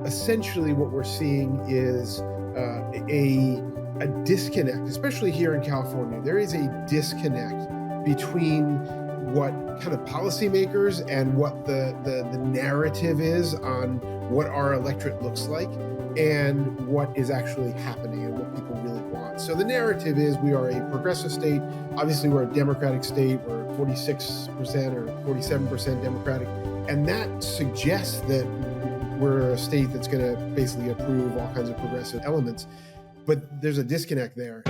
essentially what we're seeing is a disconnect, especially here in California. There is a disconnect between what kind of policymakers and what the narrative is on what our electorate looks like and what is actually happening and what people really want. So the narrative is we are a progressive state. Obviously, we're a Democratic state. We're 46% or 47% Democratic. And that suggests that we're a state that's going to basically approve all kinds of progressive elements. But there's a disconnect there.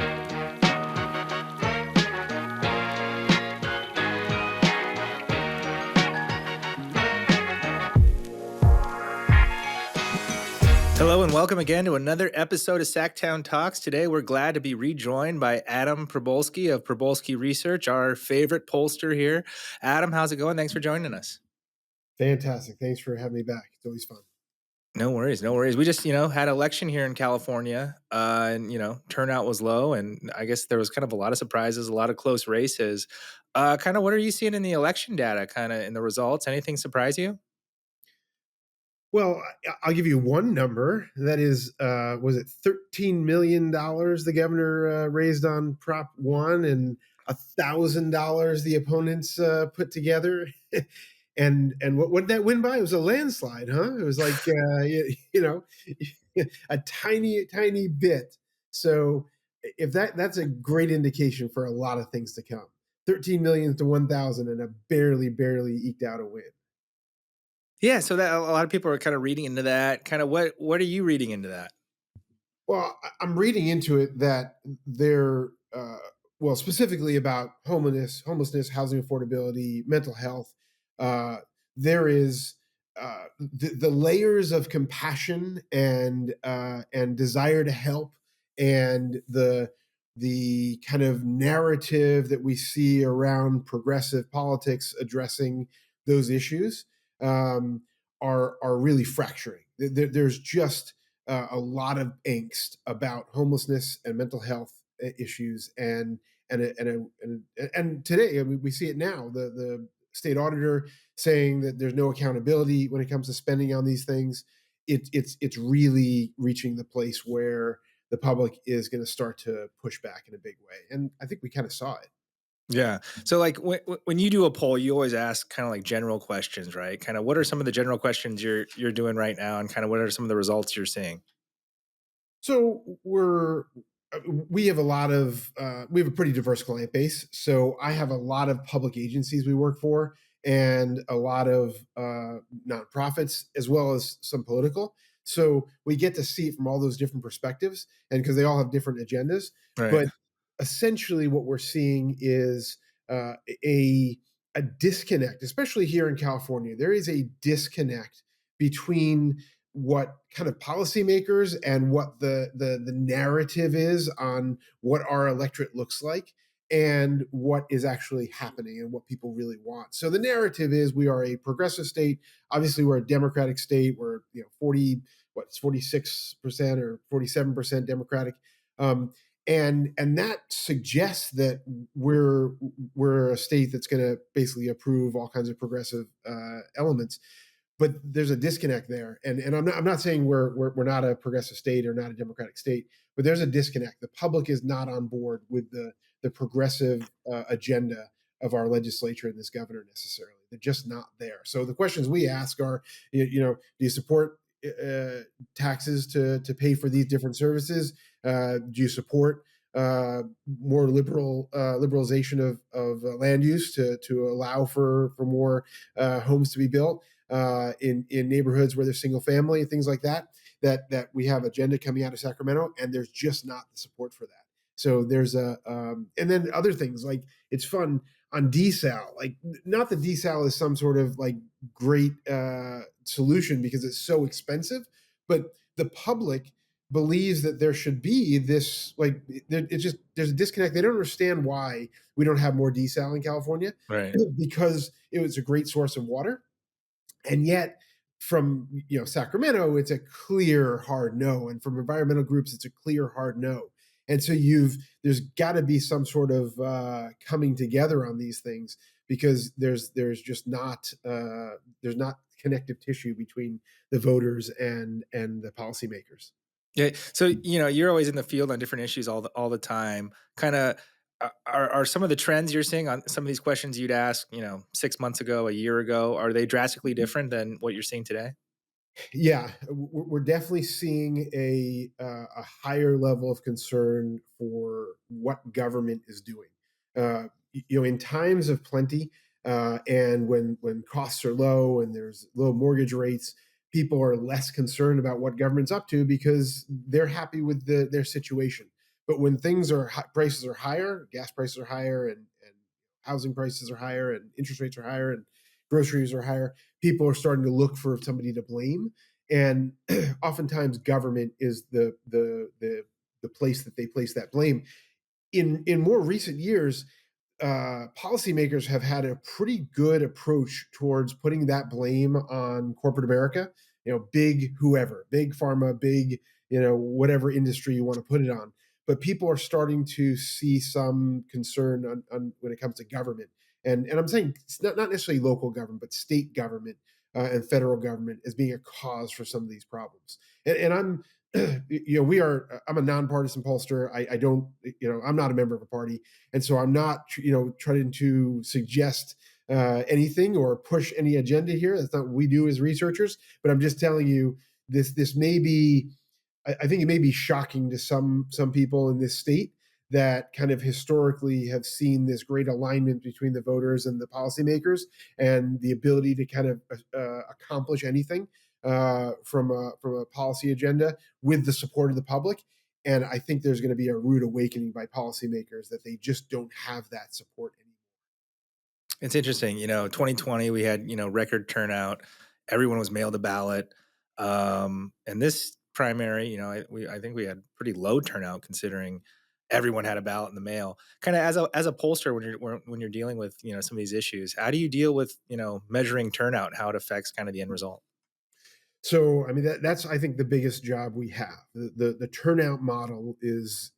Hello and welcome again to another episode of SacTown Talks. Today we're glad to be rejoined by Adam Probolsky of Probolsky Research, our favorite pollster here. Adam, how's it going? Thanks for joining us. Fantastic. Thanks for having me back. It's always fun. No worries. We just, had election here in California, and turnout was low, and I guess there was kind of a lot of surprises, a lot of close races. Kind of what are you seeing in the election data, kind of in the results? Anything surprise you? Well, I'll give you one number. That is, was it $13 million the governor raised on Prop 1 and $1,000 the opponents put together? And what did that win by? It was a landslide, huh? It was like, a tiny bit. So if that's a great indication for a lot of things to come. 13 million to 1,000 and a barely eked out a win. Yeah, so that a lot of people are kind of reading into that. Kind of what are you reading into that? Well, I'm reading into it that they're specifically about homelessness, housing affordability, mental health. There is the layers of compassion and desire to help, and the kind of narrative that we see around progressive politics addressing those issues are really fracturing. There's just a lot of angst about homelessness and mental health issues, and today, I mean, we see it now. The state auditor saying that there's no accountability when it comes to spending on these things. It's really reaching the place where the public is going to start to push back in a big way, and I think we kind of saw it. Yeah. So like when you do a poll, you always ask kind of like general questions, right? Kind of what are some of the general questions you're doing right now, and kind of what are some of the results you're seeing? So we have we have a pretty diverse client base. So I have a lot of public agencies we work for, and a lot of nonprofits, as well as some political. So we get to see it from all those different perspectives, and because they all have different agendas. Right. But essentially, what we're seeing is a disconnect, especially here in California. There is a disconnect between what kind of policymakers and what the narrative is on what our electorate looks like and what is actually happening and what people really want. So the narrative is we are a progressive state. Obviously, we're a Democratic state. We're 46% or 47% Democratic. And that suggests that we're a state that's going to basically approve all kinds of progressive elements. But there's a disconnect there, and I'm not saying we're not a progressive state or not a Democratic state, but there's a disconnect. The public is not on board with the progressive agenda of our legislature and this governor necessarily. They're just not there. So the questions we ask are, do you support taxes to pay for these different services? Do you support more liberalization of land use to allow for more homes to be built in neighborhoods where there's single family, things like that we have agenda coming out of Sacramento, and there's just not the support for that. So there's and then other things like it's fun on desal, like not that desal is some sort of like great solution because it's so expensive, but the public believes that there should be this, like, there's a disconnect. They don't understand why we don't have more desal in California, Right. because it was a great source of water. And yet from Sacramento, it's a clear hard no. And from environmental groups, it's a clear hard no. And so there's got to be some sort of coming together on these things, because there's just not there's not connective tissue between the voters and the policymakers. Yeah. So, you're always in the field on different issues all the time. Kind of, are some of the trends you're seeing on some of these questions you'd ask, 6 months ago, a year ago, are they drastically different than what you're seeing today? Yeah, we're definitely seeing a higher level of concern for what government is doing. In times of plenty, and when costs are low and there's low mortgage rates, people are less concerned about what government's up to because they're happy with their situation. But when prices are higher, gas prices are higher, and housing prices are higher, and interest rates are higher, and groceries are higher, people are starting to look for somebody to blame, and oftentimes government is the place that they place that blame. In more recent years, policymakers have had a pretty good approach towards putting that blame on corporate America. Big whoever, big pharma, big whatever industry you want to put it on. But people are starting to see some concern on when it comes to government, and I'm saying it's not necessarily local government, but state government and federal government as being a cause for some of these problems. And I'm I'm a nonpartisan pollster. I don't, I'm not a member of a party, and so I'm not, trying to suggest anything or push any agenda here. That's not what we do as researchers. But I'm just telling you this may be. I think it may be shocking to some people in this state that kind of historically have seen this great alignment between the voters and the policymakers, and the ability to kind of accomplish anything from a policy agenda with the support of the public. And I think there's going to be a rude awakening by policymakers that they just don't have that support anymore. It's interesting, 2020 we had, record turnout. Everyone was mailed a ballot. And this primary, I think we had pretty low turnout considering everyone had a ballot in the mail. Kind of as a pollster when you're dealing with, some of these issues, how do you deal with, measuring turnout, how it affects kind of the end result? So, I mean, that's I think the biggest job we have. The turnout model is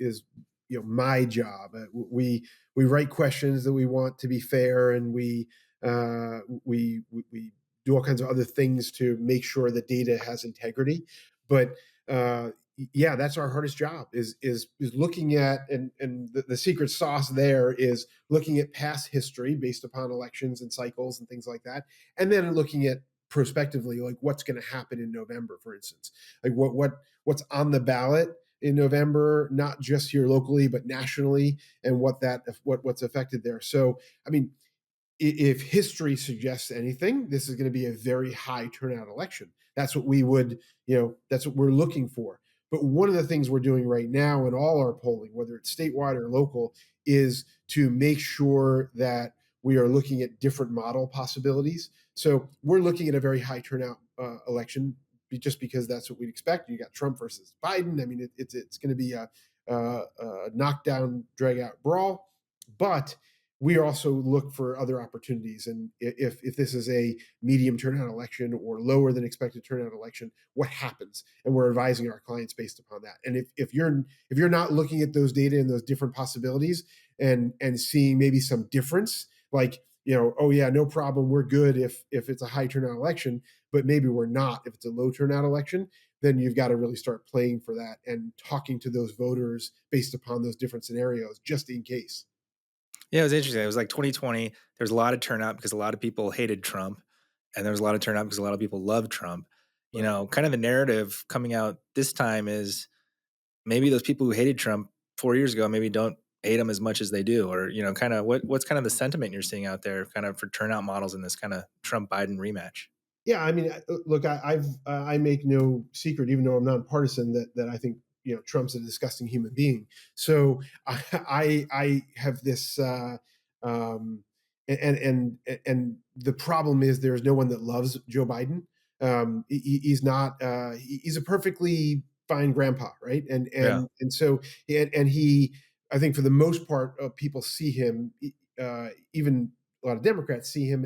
my job. We write questions that we want to be fair, and we do all kinds of other things to make sure the data has integrity. But yeah, that's our hardest job is looking at, and the secret sauce there is looking at past history based upon elections and cycles and things like that, and then looking at prospectively, like what's going to happen in November, for instance, like what's on the ballot in November, not just here locally but nationally, and what's affected there. So, I mean, if history suggests anything, this is going to be a very high turnout election. That's what that's what we're looking for. But one of the things we're doing right now in all our polling, whether it's statewide or local, is to make sure that we are looking at different model possibilities. So we're looking at a very high turnout election just because that's what we'd expect. You got Trump versus Biden. I mean, it's going to be a knockdown, drag out brawl, but we also look for other opportunities. And if this is a medium turnout election or lower than expected turnout election, what happens? And we're advising our clients based upon that. And if you're not looking at those data and those different possibilities and seeing maybe some difference, like, oh yeah, no problem, we're good if it's a high turnout election, but maybe we're not if it's a low turnout election, then you've got to really start playing for that and talking to those voters based upon those different scenarios, just in case. Yeah, it was interesting. It was like 2020. There was a lot of turnout because a lot of people hated Trump, and there was a lot of turnout because a lot of people loved Trump. Right. Kind of the narrative coming out this time is maybe those people who hated Trump 4 years ago maybe don't hate him as much as they do, or kind of what's kind of the sentiment you're seeing out there, kind of for turnout models in this kind of Trump Biden rematch. Yeah, I mean, look, I make no secret, even though I'm nonpartisan, that I think Trump's a disgusting human being. So I have this, um, and the problem is there's no one that loves Joe Biden. He's not. He's a perfectly fine grandpa, right? Yeah. And so and he, I think for the most part, people see him, even a lot of Democrats see him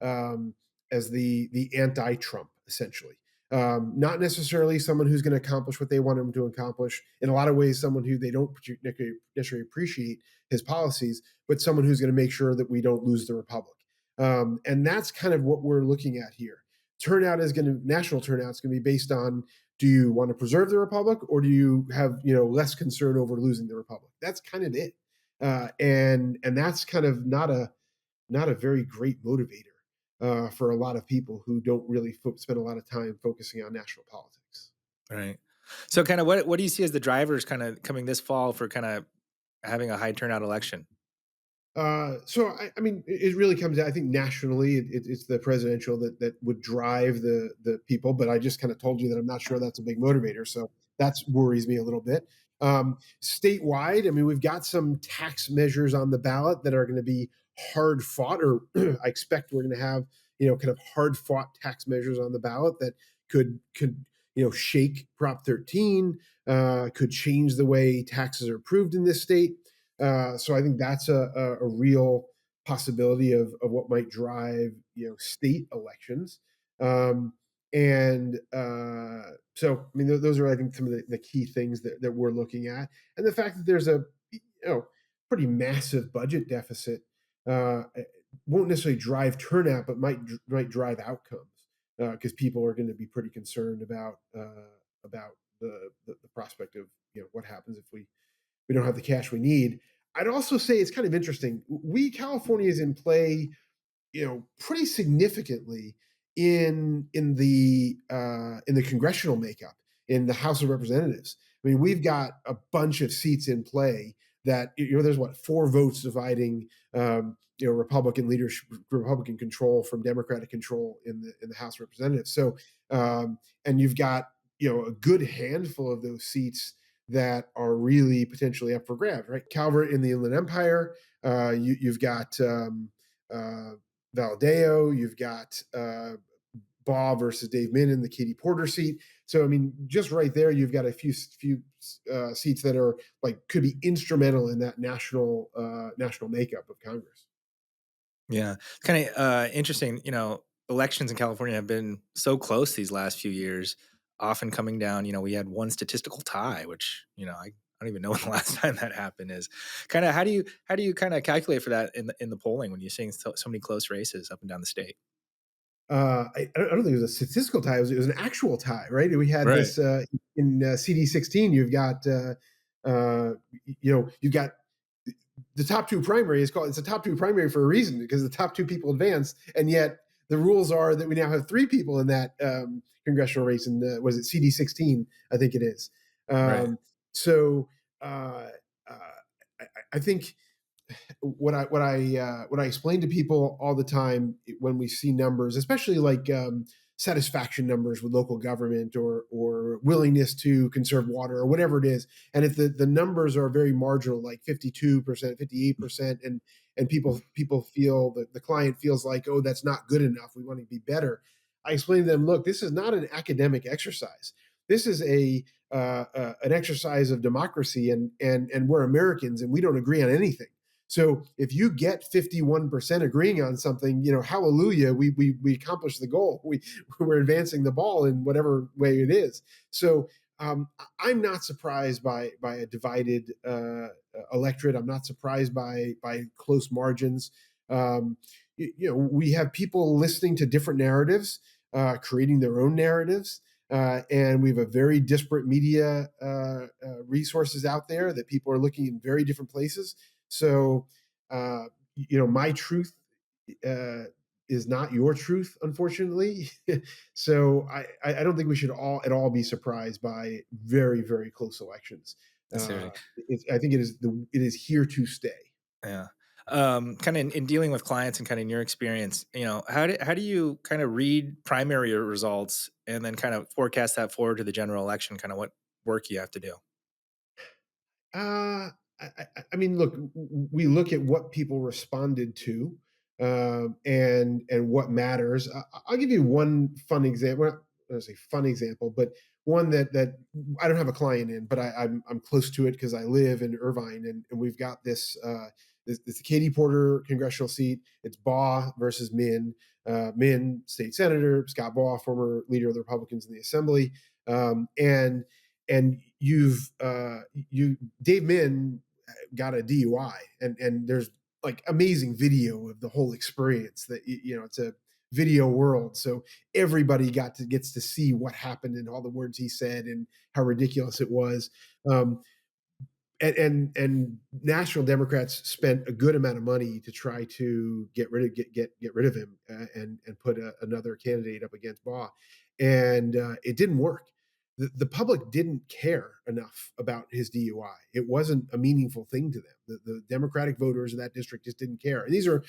um, as the anti-Trump, essentially. Not necessarily someone who's going to accomplish what they want him to accomplish. In a lot of ways, someone who they don't necessarily appreciate his policies, but someone who's going to make sure that we don't lose the republic. And that's kind of what we're looking at here. national turnout is going to be based on, do you want to preserve the republic, or do you have less concern over losing the republic? That's kind of it, and that's kind of not a very great motivator for a lot of people who don't really spend a lot of time focusing on national politics. Right. So kind of what do you see as the drivers kind of coming this fall for kind of having a high turnout election? So I mean, it really comes. I think nationally, it's the presidential that would drive the people. But I just kind of told you that I'm not sure that's a big motivator. So that worries me a little bit. Statewide, I mean, we've got some tax measures on the ballot that are going to be hard fought, or I expect we're going to have kind of hard fought tax measures on the ballot that could shake Prop 13, could change the way taxes are approved in this state. So I think that's a real possibility of what might drive state elections. Um, and so I mean those are, I think, some of the key things that we're looking at, and the fact that there's a pretty massive budget deficit won't necessarily drive turnout, but might drive outcomes, because people are going to be pretty concerned about the prospect of what happens if we don't have the cash we need. I'd also say it's kind of interesting. We Californians in play, pretty significantly in the congressional makeup in the House of Representatives. I mean, we've got a bunch of seats in play that there's what, 4 votes dividing Republican leadership, Republican control from Democratic control in the House of Representatives. So and you've got a good handful of those seats that are really potentially up for grabs, right? Calvert in the Inland Empire. You've got Valadeo. You've got Baugh versus Dave Min in the Katie Porter seat. So I mean, just right there, you've got a few seats that are could be instrumental in that national makeup of Congress. Yeah. Kind of interesting, elections in California have been so close these last few years, often coming down, we had one statistical tie, which, I don't even know when the last time that happened is. Kind of how do you kind of calculate for that in the polling when you're seeing so many close races up and down the state? I don't think it was a statistical tie. It was an actual tie, right? We had Right. this in CD16. You've got the top 2 primary is called. It's a top 2 primary for a reason, because the top 2 people advanced, and yet the rules are that we now have 3 people in that congressional race. And was it CD16? I think it is. Right. So uh, uh, I think what I explain to people all the time when we see numbers, especially satisfaction numbers with local government, or willingness to conserve water, or whatever it is, and if the numbers are very marginal, like 52%, 58%, and people feel that the client feels like, oh, that's not good enough, we want to be better. I explain to them, look, this is not an academic exercise. This is an exercise of democracy, and we're Americans, and we don't agree on anything. So if you get 51% agreeing on something, hallelujah, we accomplished the goal. We're advancing the ball in whatever way it is. So I'm not surprised by a divided electorate. I'm not surprised by close margins. We have people listening to different narratives, creating their own narratives. And we have a very disparate media resources out there that people are looking in very different places. So, my truth uh, is not your truth, unfortunately. So, I don't think we should all be surprised by very, very close elections. Seriously. I think it is here to stay. Yeah. Kind of in dealing with clients and kind of in your experience, how do you kind of read primary results and then kind of forecast that forward to the general election? Kind of what work you have to do. Uh, I mean, look, we look at what people responded to, and what matters. I'll give you one fun example. Well, I don't say fun example, but one that I don't have a client in, but I'm close to it because I live in Irvine, and we've got this Katie Porter congressional seat. It's Baugh versus Min. Min, state senator; Scott Baugh, former leader of the Republicans in the Assembly, and you Dave Min got a DUI, and there's amazing video of the whole experience. That it's video world. So everybody gets to see what happened and all the words he said and how ridiculous it was. Um, and national Democrats spent a good amount of money to try to get rid of him, and put another candidate up against Baugh, and it didn't work. The public didn't care enough about his DUI. It wasn't a meaningful thing to them. The Democratic voters in that district just didn't care. And these are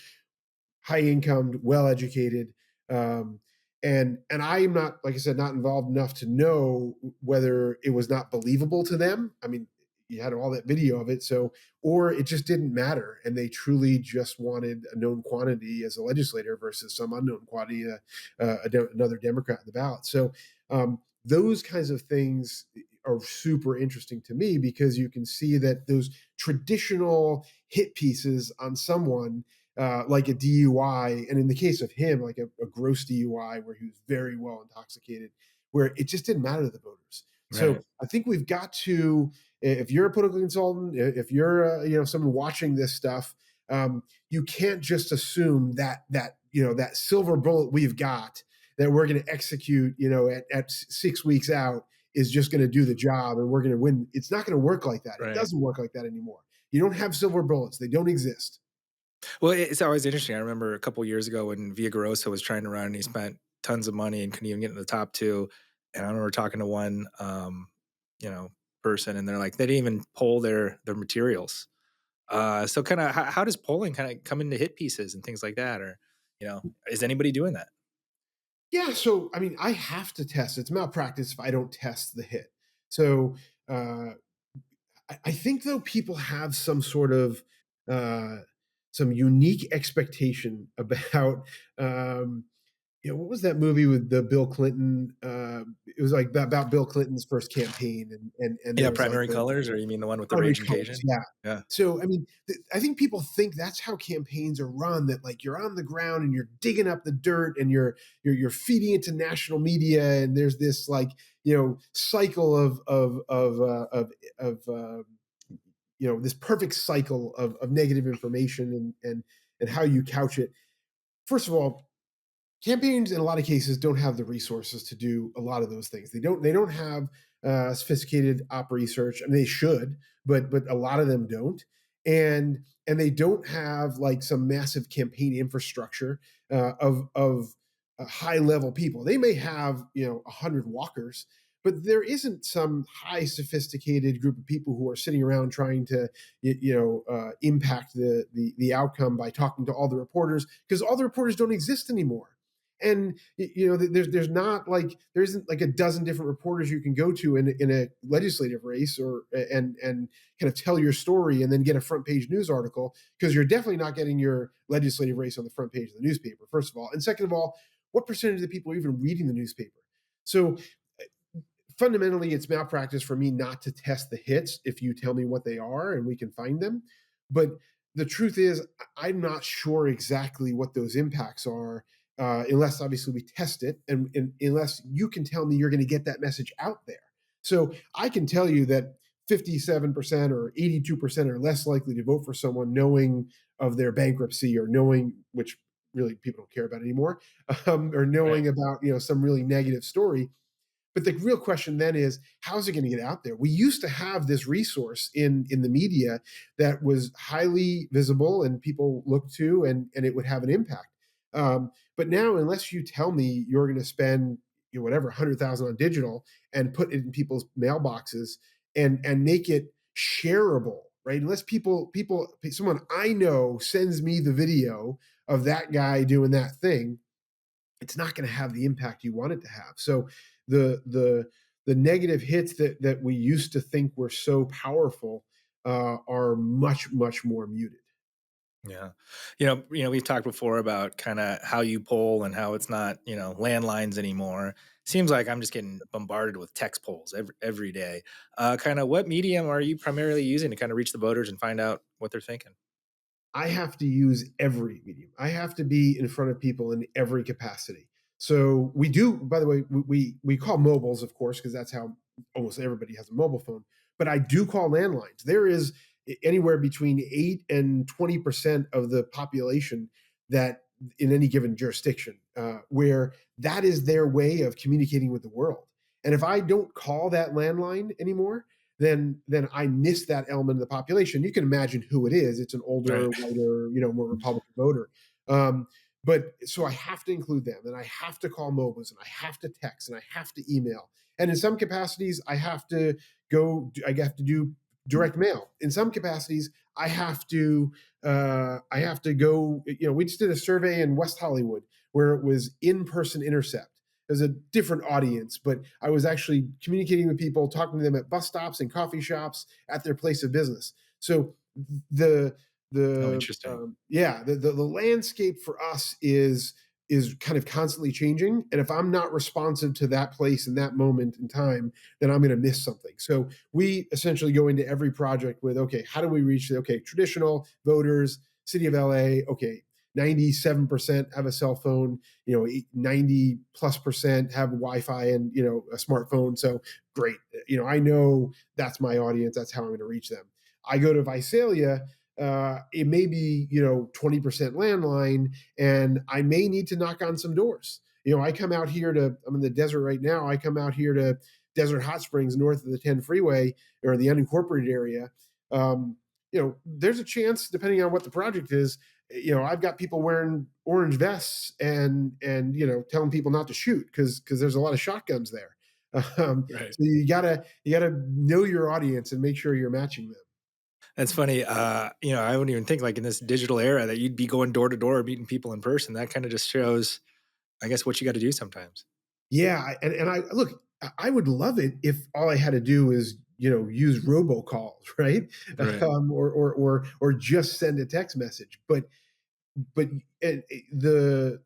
high income, well educated. Um, and I'm not, like I said, not involved enough to know whether it was not believable to them. I mean, you had all that video of it, so or it just didn't matter, and they truly just wanted a known quantity as a legislator versus some unknown quantity, another Democrat in the ballot. So those kinds of things are super interesting to me because you can see that those traditional hit pieces on someone like a DUI, and in the case of him, like a gross DUI where he was very well intoxicated, where it just didn't matter to the voters. So Right. I think we've got to, if you're a political consultant, if you're someone watching this stuff, you can't just assume that silver bullet we've got that we're going to execute, at 6 weeks out is just going to do the job and we're going to win. It's not going to work like that. It Right. doesn't work like that anymore. You don't have silver bullets. They don't exist. Well, it's always interesting. I remember a couple years ago when Villagrosa was trying to run and he spent tons of money and couldn't even get in the top two. And I remember talking to one, you know, person, and they're like, they didn't even poll their materials. So kind of how does polling kind of come into hit pieces and things like that? Or, is anybody doing that? Yeah, so I mean, I have to test. It's malpractice if I don't test the hit. So uh, I think though people have uh, some unique expectation about um, what was that movie with the Bill Clinton? It was like about Bill Clinton's first campaign, and there Yeah, was like primary the colors, or you mean the one with the primary raging colors, Cajun? yeah. Yeah. So, I mean, I think people think that's how campaigns are run. That like you're on the ground and you're digging up the dirt and you're feeding it to national media, and there's this like cycle of this perfect cycle of negative information and how you couch it. First of all, campaigns in a lot of cases don't have the resources to do a lot of those things. They don't have sophisticated op research. I mean, they should, but a lot of them don't, and they don't have like some massive campaign infrastructure of high level people. They may have 100 walkers, but there isn't some high sophisticated group of people who are sitting around trying to impact the outcome by talking to all the reporters, because all the reporters don't exist anymore. And there's not like there isn't like a dozen different reporters you can go to in a legislative race, or and kind of tell your story and then get a front page news article, because you're definitely not getting your legislative race on the front page of the newspaper, first of all, and second of all, what percentage of the people are even reading the newspaper? So fundamentally, it's malpractice for me not to test the hits if you tell me what they are and we can find them. But the truth is, I'm not sure exactly what those impacts are, unless obviously we test it, and unless you can tell me you're going to get that message out there. So I can tell you that 57% or 82% are less likely to vote for someone knowing of their bankruptcy, or knowing, which really people don't care about anymore, or Right. knowing about some really negative story. But the real question then is, how's it going to get out there? We used to have this resource in the media that was highly visible and people looked to, and it would have an impact. But now, unless you tell me you're going to spend whatever 100,000 on digital and put it in people's mailboxes and make it shareable, right? Unless someone I know sends me the video of that guy doing that thing, it's not going to have the impact you want it to have. So the negative hits that we used to think were so powerful are much more muted. Yeah. We've talked before about kind of how you poll and how it's not, landlines anymore. Seems like I'm just getting bombarded with text polls every day. Kind of what medium are you primarily using to kind of reach the voters and find out what they're thinking? I have to use every medium. I have to be in front of people in every capacity. So we do, by the way, we call mobiles, of course, because that's how almost everybody has a mobile phone. But I do call landlines. There is anywhere between 8 and 20% of the population that in any given jurisdiction, where that is their way of communicating with the world. And if I don't call that landline anymore, then I miss that element of the population. You can imagine who it is. It's an older, Right. whiter, more Republican voter. Um, but so I have to include them, and I have to call mobiles, and I have to text, and I have to email. And in some capacities, I have to go. I have to do direct mail. In some capacities, I have to go. We just did a survey in West Hollywood where it was in-person intercept. There's a different audience, but I was actually communicating with people, talking to them at bus stops and coffee shops, at their place of business. So the Oh, the interesting. yeah, the landscape for us is kind of constantly changing, and if I'm not responsive to that place in that moment in time, then I'm going to miss something. So we essentially go into every project with, okay, how do we reach traditional voters, city of LA? Okay, 97% have a cell phone, 90 plus percent have Wi-Fi and a smartphone. So great, I know that's my audience. That's how I'm going to reach them. I go to Visalia. It may be 20% landline, and I may need to knock on some doors. I come out here I'm in the desert right now. I come out here to Desert Hot Springs, north of the 10 freeway or the unincorporated area. There's a chance, depending on what the project is, I've got people wearing orange vests and telling people not to shoot because there's a lot of shotguns there. Right. So you gotta know your audience and make sure you're matching them. That's funny. I wouldn't even think like in this digital era that you'd be going door to door meeting people in person. That kind of just shows, I guess, what you got to do sometimes. Yeah, and I look, I would love it if all I had to do is use robocalls, right? Right. Or just send a text message. But the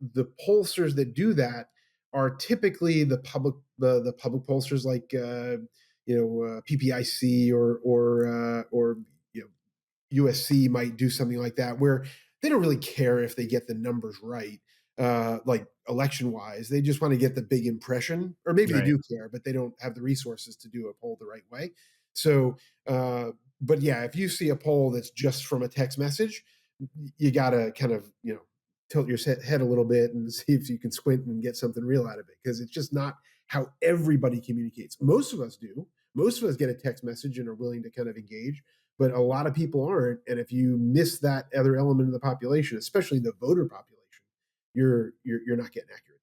pollsters that do that are typically the public pollsters like PPIC or USC might do something like that, where they don't really care if they get the numbers right, like election wise. They just want to get the big impression, or maybe they Right. do care, but they don't have the resources to do a poll the right way. So, but yeah, if you see a poll that's just from a text message, you got to kind of tilt your head a little bit and see if you can squint and get something real out of it, because it's just not how everybody communicates. Most of us do. Most of us get a text message and are willing to kind of engage, but a lot of people aren't. And if you miss that other element of the population, especially the voter population, you're not getting accurate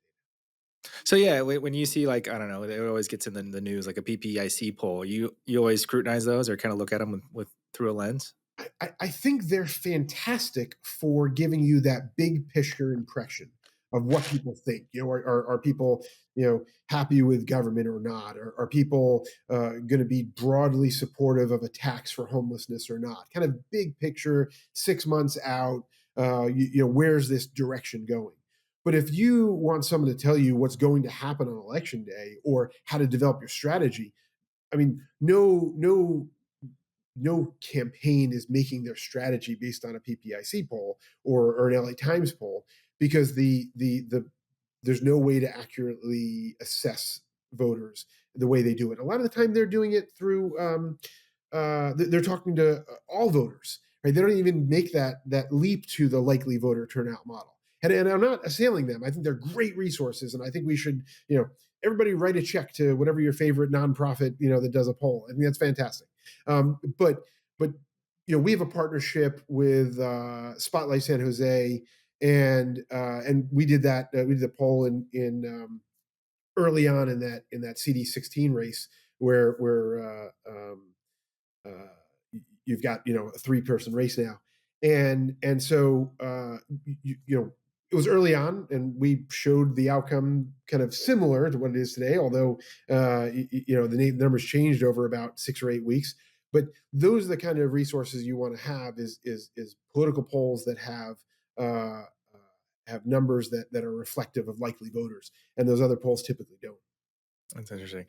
So yeah, when you see like I don't know, it always gets in the news like a PPIC poll. You always scrutinize those or kind of look at them with through a lens. data. I think they're fantastic for giving you that big picture impression of what people think. Are people happy with government or not? Are people going to be broadly supportive of a tax for homelessness or not? Kind of big picture, 6 months out. Where's this direction going? But if you want someone to tell you what's going to happen on election day or how to develop your strategy, I mean, no campaign is making their strategy based on a PPIC poll or an LA Times poll, because there's no way to accurately assess voters the way they do it. A lot of the time, they're doing it through they're talking to all voters, right? They don't even make that leap to the likely voter turnout model. And I'm not assailing them. I think they're great resources, and I think we should, everybody write a check to whatever your favorite nonprofit, that does a poll. I think that's fantastic. But we have a partnership with Spotlight San Jose, and we did that. We did the poll in early on in that CD16 race where uh, you've got a 3-person race now, and so it was early on, and we showed the outcome kind of similar to what it is today, although the numbers changed over about 6 or 8 weeks. But those are the kind of resources you want to have is political polls that uh, have numbers that are reflective of likely voters, and those other polls typically don't. That's interesting.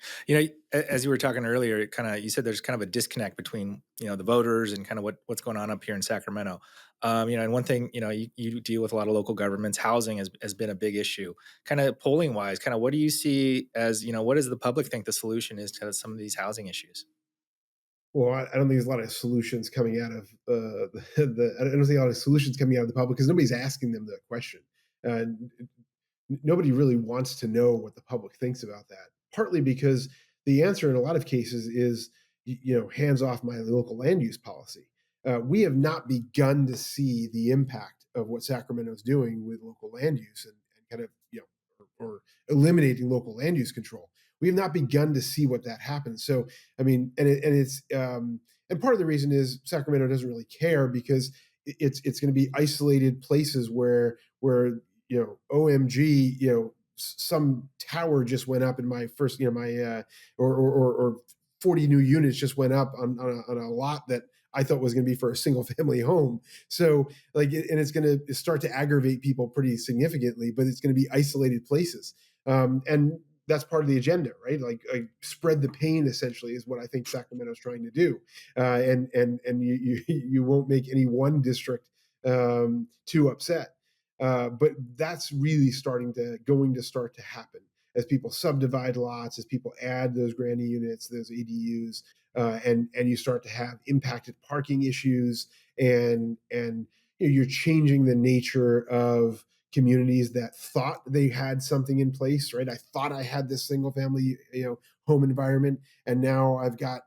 As you were talking earlier, you said there's kind of a disconnect between the voters and kind of what's going on up here in Sacramento. And one thing you deal with a lot of local governments. Housing has been a big issue. Kind of polling wise, kind of what do you see as what does the public think the solution is to some of these housing issues? Well, I don't think there's a lot of solutions coming out of I don't see a lot of solutions coming out of the public because nobody's asking them that question. Uh, Nobody really wants to know what the public thinks about that. Partly because the answer in a lot of cases is, hands off my local land use policy. We have not begun to see the impact of what Sacramento is doing with local land use and kind of, or eliminating local land use control. We have not begun to see what that happens. So, I mean, and part of the reason is Sacramento doesn't really care because it's going to be isolated places where OMG, some tower just went up in my first, or 40 new units just went up on a lot that I thought was going to be for a single family home. So and it's going to start to aggravate people pretty significantly, but it's going to be isolated places. And that's part of the agenda, right? Like spread the pain essentially is what I think Sacramento is trying to do. And you won't make any one district too upset. But that's really going to start to happen as people subdivide lots, as people add those granny units, those ADUs, and you start to have impacted parking issues, and you're changing the nature of communities that thought they had something in place, right? I thought I had this single family, home environment, and now I've got,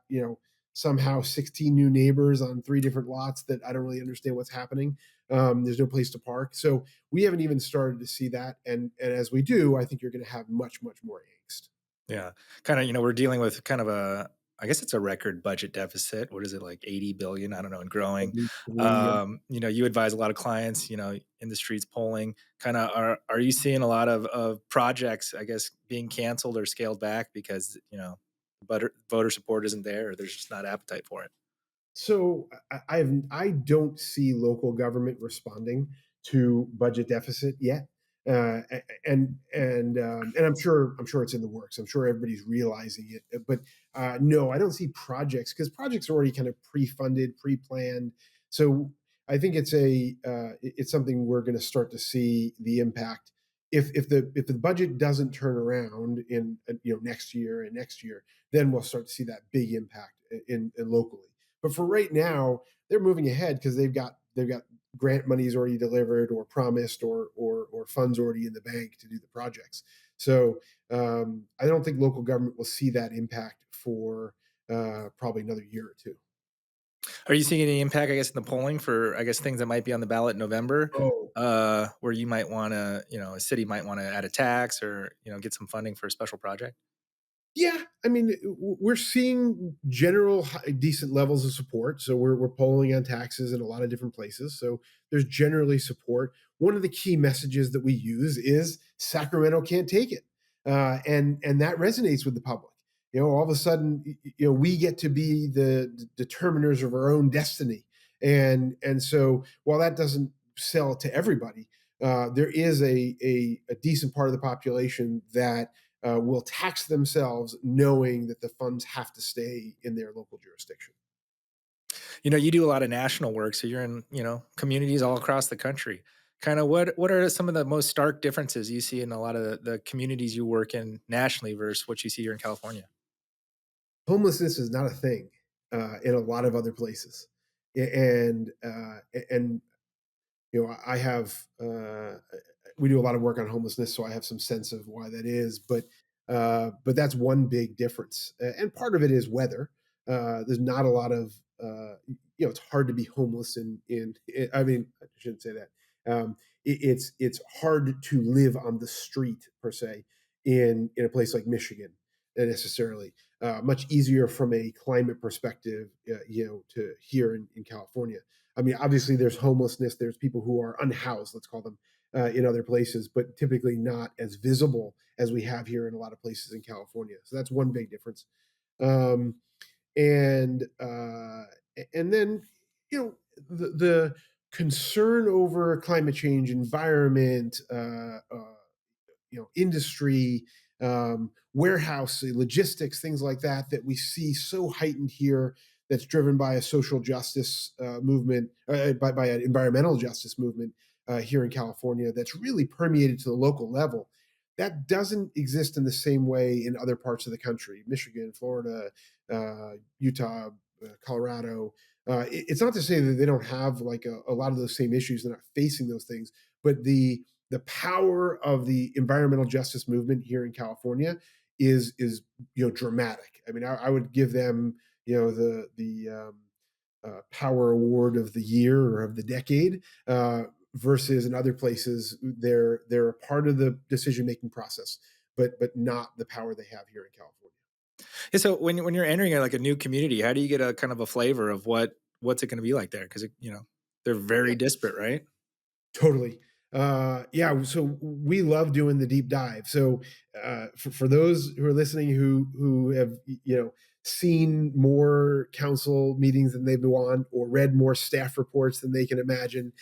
somehow 16 new neighbors on 3 different lots that I don't really understand what's happening. There's no place to park. So we haven't even started to see that. And as we do, I think you're going to have much, much more angst. Yeah. Kind of, we're dealing with kind of I guess it's a record budget deficit. What is it, like 80 billion? I don't know, and At growing. least three. You advise a lot of clients, in the streets polling. Kind of, are you seeing a lot of projects, I guess, being canceled or scaled back because, voter support isn't there or there's just not appetite for it? So I don't see local government responding to budget deficit yet, and I'm sure it's in the works. I'm sure everybody's realizing it, but no, I don't see projects because projects are already kind of pre-funded, pre-planned. So I think it's something we're going to start to see the impact if the budget doesn't turn around in next year and next year, then we'll start to see that big impact in locally. But for right now, they're moving ahead because they've got grant monies already delivered or promised or funds already in the bank to do the projects. So I don't think local government will see that impact for probably another year or two. Are you seeing any impact, I guess, in the polling for, I guess, things that might be on the ballot in November, Oh, where you might want to, a city might want to add a tax or, get some funding for a special project? yeah, I mean, we're seeing general decent levels of support. So we're polling on taxes in a lot of different places. So there's generally support. One of the key messages that we use is Sacramento can't take it, and that resonates with the public. All of a sudden, we get to be the determiners of our own destiny, and so while that doesn't sell to everybody, there is a decent part of the population that will tax themselves knowing that the funds have to stay in their local jurisdiction. You do a lot of national work, so you're in, communities all across the country. Kind of what are some of the most stark differences you see in a lot of the communities you work in nationally versus what you see here in California? Homelessness is not a thing in a lot of other places, and I have we do a lot of work on homelessness, so I have some sense of why that is. But that's one big difference, and part of it is weather. There's not a lot of it's hard to be homeless I mean, I shouldn't say that. It's hard to live on the street per se in a place like Michigan necessarily. Much easier from a climate perspective, to here in California. I mean, obviously, there's homelessness. There's people who are unhoused, let's call them, in other places, but typically not as visible as we have here in a lot of places in California. So that's one big difference. Um, and and then the concern over climate change, environment, industry, warehouse logistics, things like that we see so heightened here. That's driven by a social justice movement, by an environmental justice movement here in California. That's really permeated to the local level. That doesn't exist in the same way in other parts of the country, Michigan, Florida, Utah, Colorado. It's not to say that they don't have like a lot of those same issues. They're not facing those things, but the power of the environmental justice movement here in California is dramatic. I mean, I would give them the Power Award of the year or of the decade. Versus in other places, they're a part of the decision making process, but not the power they have here in California. Yeah, so when you're entering like a new community, how do you get a kind of a flavor of what's it going to be like there? Because they're very disparate, right? Totally. Yeah. So we love doing the deep dive. So for those who are listening who have seen more council meetings than they've been on or read more staff reports than they can imagine,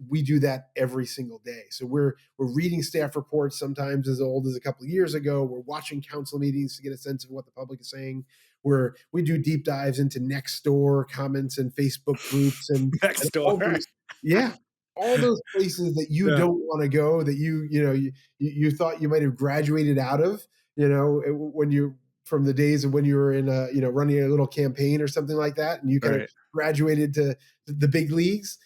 we do that every single day. So we're reading staff reports sometimes as old as a couple of years ago. We're watching council meetings to get a sense of what the public is saying. We do deep dives into next door comments and Facebook groups Next and door. all those. Yeah, all those places that you Yeah. don't want to go, that you thought you might have graduated out of, when you from the days of when you were in running a little campaign or something like that, and you kind of Right. graduated to the big leagues.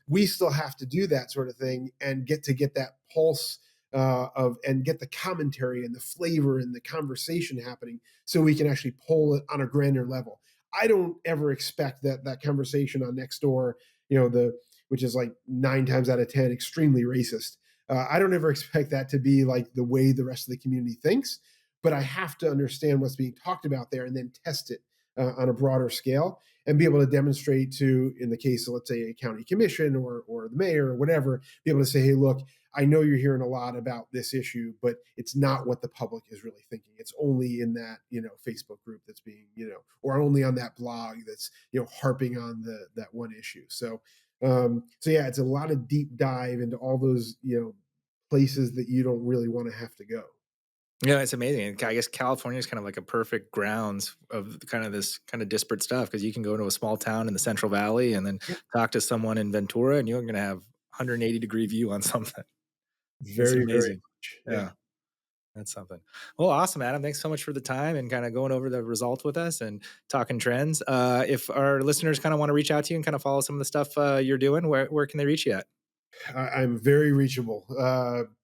We still have to do that sort of thing and get that pulse and get the commentary and the flavor and the conversation happening, so we can actually poll it on a grander level. I don't ever expect that conversation on Nextdoor, which is like 9 times out of 10 extremely racist. I don't ever expect that to be like the way the rest of the community thinks, but I have to understand what's being talked about there and then test it on a broader scale and be able to demonstrate to, in the case of, let's say, a county commission or the mayor or whatever, be able to say, hey, look, I know you're hearing a lot about this issue, but it's not what the public is really thinking. It's only in that, Facebook group that's being, or only on that blog that's, harping on that one issue. So yeah, it's a lot of deep dive into all those, places that you don't really want to have to go. Yeah, it's amazing. And I guess California is kind of like a perfect grounds of kind of this kind of disparate stuff, because you can go to a small town in the Central Valley and then Yeah, talk to someone in Ventura, and you're going to have 180-degree view on something. It's very, very amazing. much. Yeah. Yeah, that's something. Well, awesome, Adam. Thanks so much for the time and kind of going over the results with us and talking trends. If our listeners kind of want to reach out to you and kind of follow some of the stuff you're doing, where can they reach you at? I'm very reachable.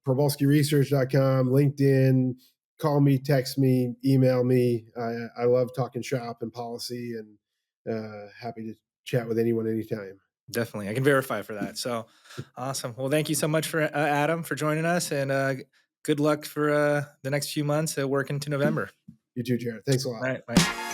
Probolskyresearch.com, LinkedIn, call me, text me, email me. I love talking shop and policy, and happy to chat with anyone anytime. Definitely. I can verify for that. So awesome. Well, thank you so much for Adam for joining us, and good luck for the next few months working to November. You too, Jared. Thanks a All lot. right. Bye.